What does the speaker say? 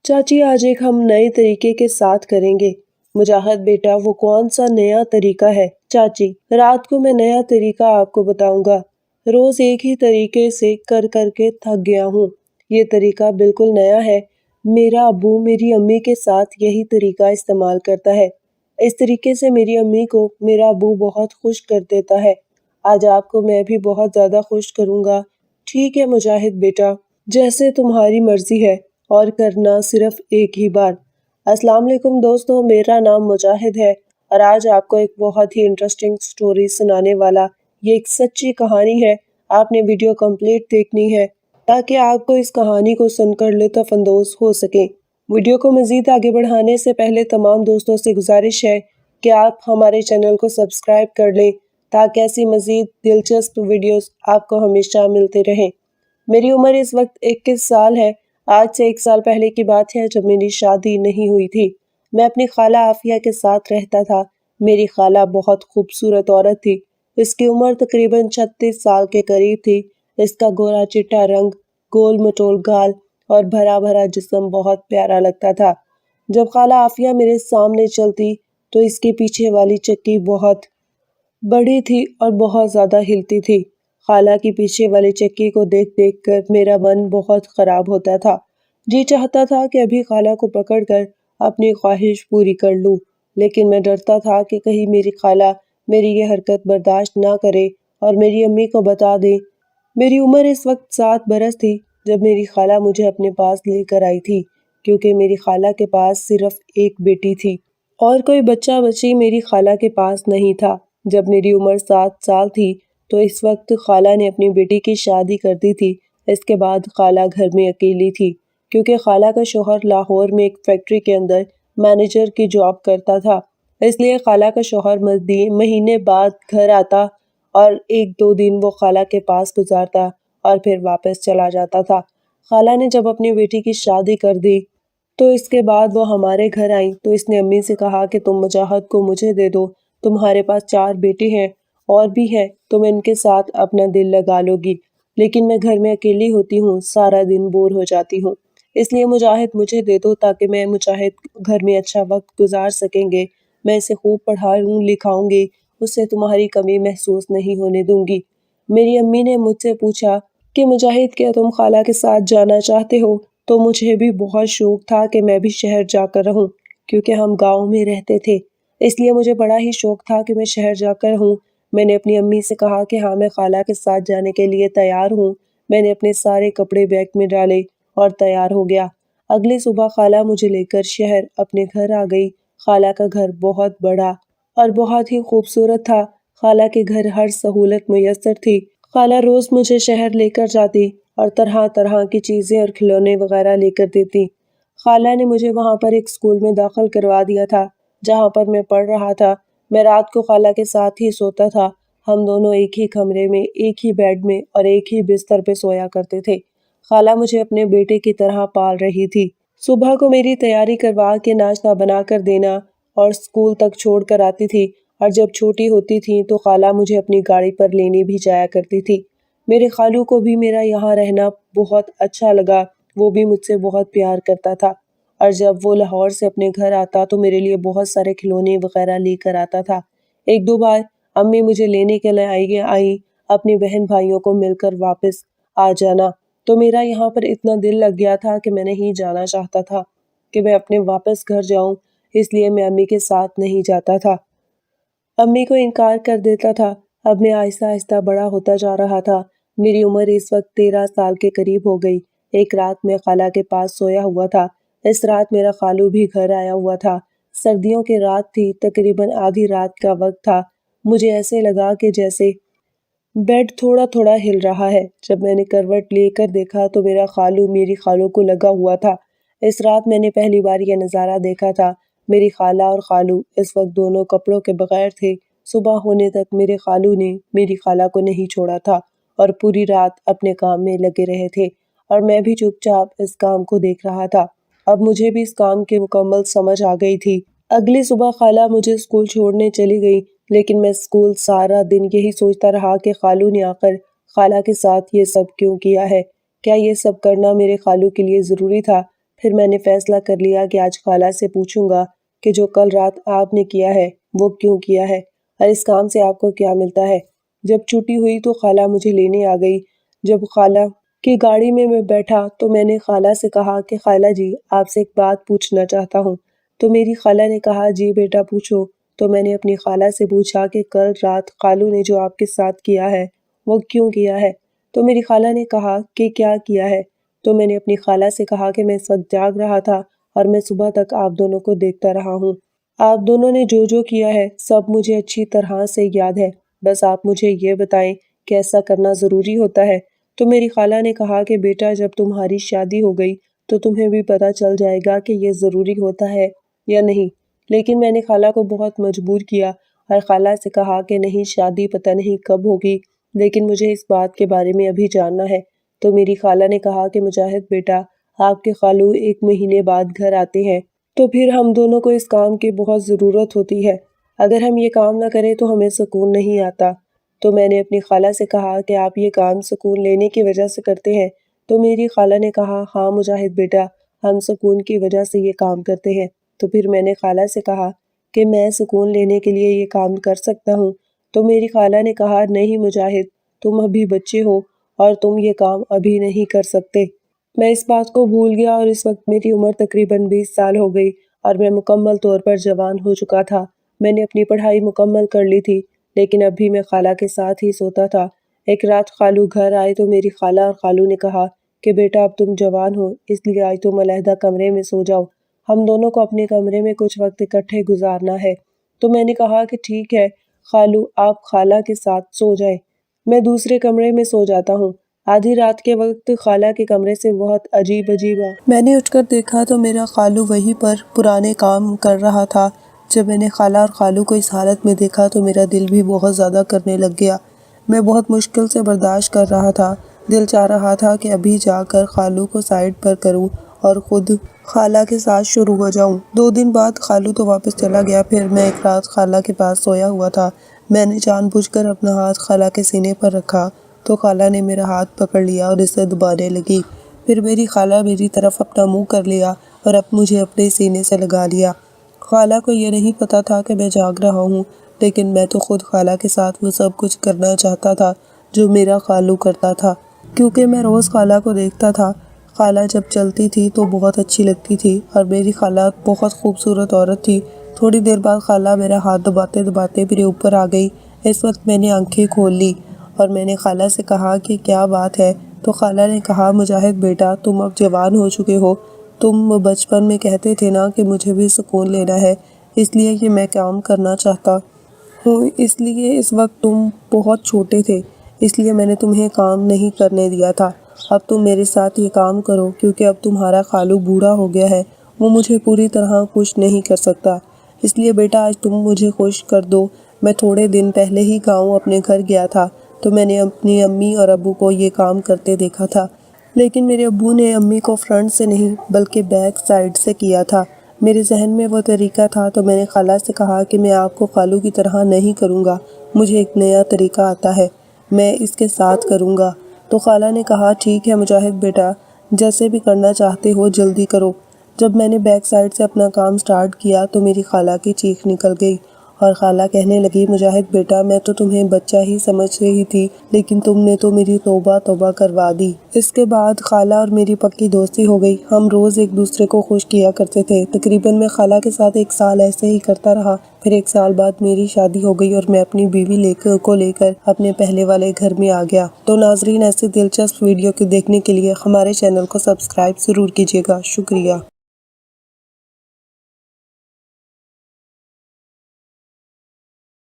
चाची आज एक हम नए तरीके के साथ करेंगे। मुजाहिद बेटा वो कौन सा नया तरीका है? चाची रात को मैं नया तरीका आपको बताऊंगा। रोज एक ही तरीके से कर कर के थक गया हूँ। ये तरीका बिल्कुल नया है। मेरा अब्बू मेरी अम्मी के साथ यही तरीका इस्तेमाल करता है। इस तरीके से मेरी अम्मी को मेरा अब्बू बहुत खुश कर देता है। आज आपको मैं भी बहुत ज्यादा खुश करूंगा। ठीक है मुजाहिद बेटा, जैसे तुम्हारी मर्जी है, और करना सिर्फ एक ही बार। अस्सलाम वालेकुम दोस्तों, मेरा नाम मुजाहिद है और आज आपको एक बहुत ही इंटरेस्टिंग स्टोरी सुनाने वाला। ये एक सच्ची कहानी है। आपने वीडियो कंप्लीट देखनी है ताकि आपको इस कहानी को सुनकर लुत्फ अंदोज हो सके। वीडियो को मजीद आगे बढ़ाने से पहले तमाम दोस्तों से गुजारिश है कि आप हमारे चैनल को सब्सक्राइब कर लें ताकि ऐसी मजीद दिलचस्प वीडियोस आपको हमेशा मिलते रहें। मेरी उम्र इस वक्त 21 साल है। आज से 1 साल पहले की बात है जब मेरी शादी नहीं हुई थी। मैं अपनी खाला आफिया के साथ रहता था। मेरी खाला बहुत खूबसूरत औरत थी। इसकी उम्र तकरीबन 36 साल के करीब थी। इसका गोरा चिट्टा रंग, गोल मटोल गाल और भरा भरा जिस्म बहुत प्यारा लगता था। जब खाला आफिया मेरे सामने चलती तो इसके पीछे वाली चक्की बहुत बड़ी थी और बहुत ज्यादा हिलती थी। खाला की पीछे वाली चक्की को देख देख कर मेरा मन बहुत खराब होता था। जी चाहता था कि अभी खाला को पकड़कर अपनी ख्वाहिश पूरी कर लूं, लेकिन मैं डरता था कि कहीं मेरी खाला मेरी ये हरकत बर्दाश्त ना करे और मेरी अम्मी को बता दे। मेरी उम्र इस वक्त 7 बरस थी जब मेरी खाला मुझे अपने पास लेकर आई थी, क्योंकि मेरी खाला के पास सिर्फ एक बेटी थी और कोई बच्चा बच्ची मेरी खाला के पास नहीं था। जब मेरी उम्र 7 साल थी तो इस वक्त खाला ने अपनी बेटी की शादी कर दी थी। इसके बाद खाला घर में अकेली थी, क्योंकि खाला का शोहर लाहौर में एक फैक्ट्री के अंदर मैनेजर की जॉब करता था। इसलिए खाला का शोहर महीने बाद घर आता और 1-2 दिन वो खाला के पास गुजारता और फिर वापस चला जाता था। खाला ने जब अपनी बेटी की शादी कर दी तो इसके बाद वो हमारे घर आई तो इसने अम्मी से कहा कि तुम मुजाहिद को मुझे दे दो। तुम्हारे पास 4 बेटे हैं और भी हैं, तुम इनके साथ अपना दिल लगा लोगी, लेकिन मैं घर में अकेली होती हूँ, सारा दिन बोर हो जाती हूँ। इसलिए मुजाहिद मुझे दे दो ताकि मैं मुजाहिद घर में अच्छा वक्त गुजार सकेंगे। मैं इसे खूब पढ़ाऊँ लिखाऊंगी, उससे तुम्हारी कमी महसूस नहीं होने दूंगी। मेरी अम्मी ने मुझसे पूछा कि मुजाहिद क्या तुम खाला के साथ जाना चाहते हो? तो मुझे भी बहुत शौक था कि मैं भी शहर जाकर रहूं, क्योंकि हम गांव में रहते थे। इसलिए मुझे बड़ा ही शौक था कि मैं शहर जाकर रहूं। मैंने अपनी अम्मी से कहा कि हाँ मैं खाला के साथ जाने के लिए तैयार हूँ। मैंने अपने सारे कपड़े बैग में डाले और तैयार हो गया। अगली सुबह खाला मुझे लेकर शहर अपने घर आ गई। खाला का घर बहुत बड़ा और बहुत ही खूबसूरत था। खाला के घर हर सहूलत मुयस्सर थी। खाला रोज मुझे शहर लेकर जाती और तरह तरह की चीजें और खिलौने वगैरह लेकर देती। खाला ने मुझे वहां पर एक स्कूल में दाखिल करवा दिया था जहां पर मैं पढ़ रहा था। मैं रात को खाला के साथ ही सोता था। हम दोनों एक ही कमरे में, एक ही बेड में और एक ही बिस्तर पे सोया करते थे। खाला मुझे अपने बेटे की तरह पाल रही थी। सुबह को मेरी तैयारी करवा के नाश्ता बना कर देना और स्कूल तक छोड़ कर आती थी, और जब छोटी होती थी तो खाला मुझे अपनी गाड़ी पर लेने भी जाया करती थी। मेरे खालू को भी मेरा यहाँ रहना बहुत अच्छा लगा। वो भी मुझसे बहुत प्यार करता था और जब वो लाहौर से अपने घर आता तो मेरे लिए बहुत सारे खिलौने वगैरह लेकर आता था। 1-2 बार अम्मी मुझे लेने के लिए आई अपनी बहन भाइयों को मिलकर वापस आ जाना। तो मेरा यहाँ पर इतना दिल लग गया था कि मैं नहीं जाना चाहता था कि मैं अपने वापस घर जाऊं, इसलिए मैं अम्मी के साथ नहीं जाता था। अम्मी को इनकार कर देता था। अब मैं आहिस्ता आहिस्ता बड़ा होता जा रहा था। मेरी उम्र इस वक्त 13 साल के करीब हो गई। एक रात मैं खाला के पास सोया हुआ था। इस रात मेरा खालू भी घर आया हुआ था। सर्दियों की रात थी, तकरीबन आधी रात का वक्त था। मुझे ऐसे लगा कि जैसे बेड थोड़ा थोड़ा हिल रहा है। जब मैंने करवट लेकर देखा तो मेरा खालू मेरी खालों को लगा हुआ था। इस रात मैंने पहली बार यह नज़ारा देखा था। मेरी खाला और खालू इस वक्त दोनों कपड़ों के बगैर थे। सुबह होने तक मेरे खालू ने मेरी खाला को नहीं छोड़ा था और पूरी रात अपने काम में लगे रहे थे और मैं भी चुपचाप इस काम को देख रहा था। अब मुझे भी इस काम की मुकम्मल समझ आ गई थी। अगली सुबह खाला मुझे स्कूल छोड़ने चली गई, लेकिन मैं स्कूल सारा दिन यही सोचता रहा कि खालू ने आकर खाला के साथ ये सब क्यों किया है। क्या ये सब करना मेरे खालू के लिए ज़रूरी था? پھر میں نے فیصلہ کر لیا کہ آج خالہ سے پوچھوں گا کہ جو کل رات آپ نے کیا ہے وہ کیوں کیا ہے اور اس کام سے آپ کو کیا ملتا ہے۔ جب چھٹی ہوئی تو خالہ مجھے لینے آ گئی۔ جب خالہ کی گاڑی میں بیٹھا تو میں نے خالہ سے کہا کہ خالہ جی آپ سے ایک بات پوچھنا چاہتا ہوں۔ تو میری خالہ نے کہا جی بیٹا پوچھو۔ تو میں نے اپنی خالہ سے پوچھا کہ کل رات خالو نے جو آپ کے ساتھ کیا ہے وہ کیوں کیا ہے۔ تو میری خالہ نے کہا کہ کیا کیا ہے۔ تو میں نے اپنی خالہ سے کہا کہ میں اس وقت جاگ رہا تھا اور میں صبح تک آپ دونوں کو دیکھتا رہا ہوں۔ آپ دونوں نے جو کیا ہے سب مجھے اچھی طرح سے یاد ہے، بس آپ مجھے یہ بتائیں کہ ایسا کرنا ضروری ہوتا ہے۔ تو میری خالہ نے کہا کہ بیٹا جب تمہاری شادی ہو گئی تو تمہیں بھی پتہ چل جائے گا کہ یہ ضروری ہوتا ہے یا نہیں۔ لیکن میں نے خالہ کو بہت مجبور کیا اور خالہ سے کہا کہ نہیں شادی پتہ نہیں کب ہوگی، لیکن مجھے اس بات کے بارے میں ابھی جاننا ہے۔ تو میری خالہ نے کہا کہ مجاہد بیٹا آپ کے خالو 1 مہینے بعد گھر آتے ہیں، تو پھر ہم دونوں کو اس کام کی بہت ضرورت ہوتی ہے۔ اگر ہم یہ کام نہ کریں تو ہمیں سکون نہیں آتا۔ تو میں نے اپنی خالہ سے کہا کہ آپ یہ کام سکون لینے کی وجہ سے کرتے ہیں۔ تو میری خالہ نے کہا ہاں مجاہد بیٹا ہم سکون کی وجہ سے یہ کام کرتے ہیں۔ تو پھر میں نے خالہ سے کہا کہ میں سکون لینے کے لیے یہ کام کر سکتا ہوں۔ تو میری خالہ نے کہا نہیں مجاہد تم ابھی بچے ہو اور تم یہ کام ابھی نہیں کر سکتے۔ میں اس بات کو بھول گیا اور اس وقت میری عمر تقریباً 20 سال ہو گئی اور میں مکمل طور پر جوان ہو چکا تھا۔ میں نے اپنی پڑھائی مکمل کر لی تھی، لیکن اب بھی میں خالہ کے ساتھ ہی سوتا تھا۔ ایک رات خالو گھر آئے تو میری خالہ اور خالو نے کہا کہ بیٹا اب تم جوان ہو اس لیے آج تم علیحدہ کمرے میں سو جاؤ، ہم دونوں کو اپنے کمرے میں کچھ وقت اکٹھے گزارنا ہے۔ تو میں نے کہا کہ ٹھیک ہے خالو آپ خالہ کے ساتھ سو جائیں، میں دوسرے کمرے میں سو جاتا ہوں۔ آدھی رات کے وقت خالہ کے کمرے سے بہت عجیب میں نے اٹھ کر دیکھا تو میرا خالو وہیں پر پرانے کام کر رہا تھا۔ جب میں نے خالہ اور خالو کو اس حالت میں دیکھا تو میرا دل بھی بہت زیادہ کرنے لگ گیا۔ میں بہت مشکل سے برداشت کر رہا تھا، دل چاہ رہا تھا کہ ابھی جا کر خالو کو سائڈ پر کروں اور خود خالہ کے ساتھ شروع ہو جاؤں۔ 2 دن بعد خالو تو واپس چلا گیا، پھر میں ایک رات خالہ کے پاس سویا ہوا تھا۔ میں نے جان بوجھ کر اپنا ہاتھ خالہ کے سینے پر رکھا تو خالہ نے میرا ہاتھ پکڑ لیا اور اسے دبانے لگی۔ پھر میری خالہ میری طرف اپنا منہ کر لیا اور اب مجھے اپنے سینے سے لگا لیا۔ خالہ کو یہ نہیں پتا تھا کہ میں جاگ رہا ہوں، لیکن میں تو خود خالہ کے ساتھ وہ سب کچھ کرنا چاہتا تھا جو میرا خالو کرتا تھا، کیونکہ میں روز خالہ کو دیکھتا تھا۔ خالہ جب چلتی تھی تو بہت اچھی لگتی تھی اور میری خالہ بہت خوبصورت عورت تھی۔ تھوڑی دیر بعد خالہ میرا ہاتھ دباتے دباتے میرے اوپر آ گئی۔ اس وقت میں نے آنکھیں کھول لی اور میں نے خالہ سے کہا کہ کیا بات ہے؟ تو خالہ نے کہا مجاہد بیٹا تم اب جوان ہو چکے ہو، تم بچپن میں کہتے تھے نا کہ مجھے بھی سکون لینا ہے، اس لیے کہ میں کام کرنا چاہتا ہوں، اس لیے اس وقت تم بہت چھوٹے تھے اس لیے میں نے تمہیں کام نہیں کرنے دیا تھا۔ اب تم میرے ساتھ یہ کام کرو کیونکہ اب تمہارا خالو بوڑھا ہو گیا ہے، وہ مجھے پوری طرح خوش نہیں کر سکتا، اس لیے بیٹا آج تم مجھے خوش کر دو۔ میں تھوڑے دن پہلے ہی گاؤں اپنے گھر گیا تھا تو میں نے اپنی امی اور ابو کو یہ کام کرتے دیکھا تھا، لیکن میرے ابو نے امی کو فرنٹ سے نہیں بلکہ بیک سائڈ سے کیا تھا۔ میرے ذہن میں وہ طریقہ تھا تو میں نے خالہ سے کہا کہ میں آپ کو خالو کی طرح نہیں کروں گا، مجھے ایک نیا طریقہ آتا ہے، میں اس کے ساتھ کروں گا۔ تو خالہ نے کہا ٹھیک ہے مجاہد بیٹا جیسے بھی کرنا چاہتے ہو جلدی کرو۔ جب میں نے بیک سائڈ سے اپنا کام سٹارٹ کیا تو میری خالہ کی چیخ نکل گئی اور خالہ کہنے لگی مجاہد بیٹا میں تو تمہیں بچہ ہی سمجھ رہی تھی، لیکن تم نے تو میری توبہ توبہ کروا دی۔ اس کے بعد خالہ اور میری پکی دوستی ہو گئی، ہم روز ایک دوسرے کو خوش کیا کرتے تھے۔ تقریباً میں خالہ کے ساتھ 1 سال ایسے ہی کرتا رہا، پھر 1 سال بعد میری شادی ہو گئی اور میں اپنی بیوی کو لے کر اپنے پہلے والے گھر میں آ گیا۔ تو ناظرین ایسی دلچسپ ویڈیو کو دیکھنے کے لیے ہمارے چینل کو سبسکرائب ضرور کیجیے گا، شکریہ۔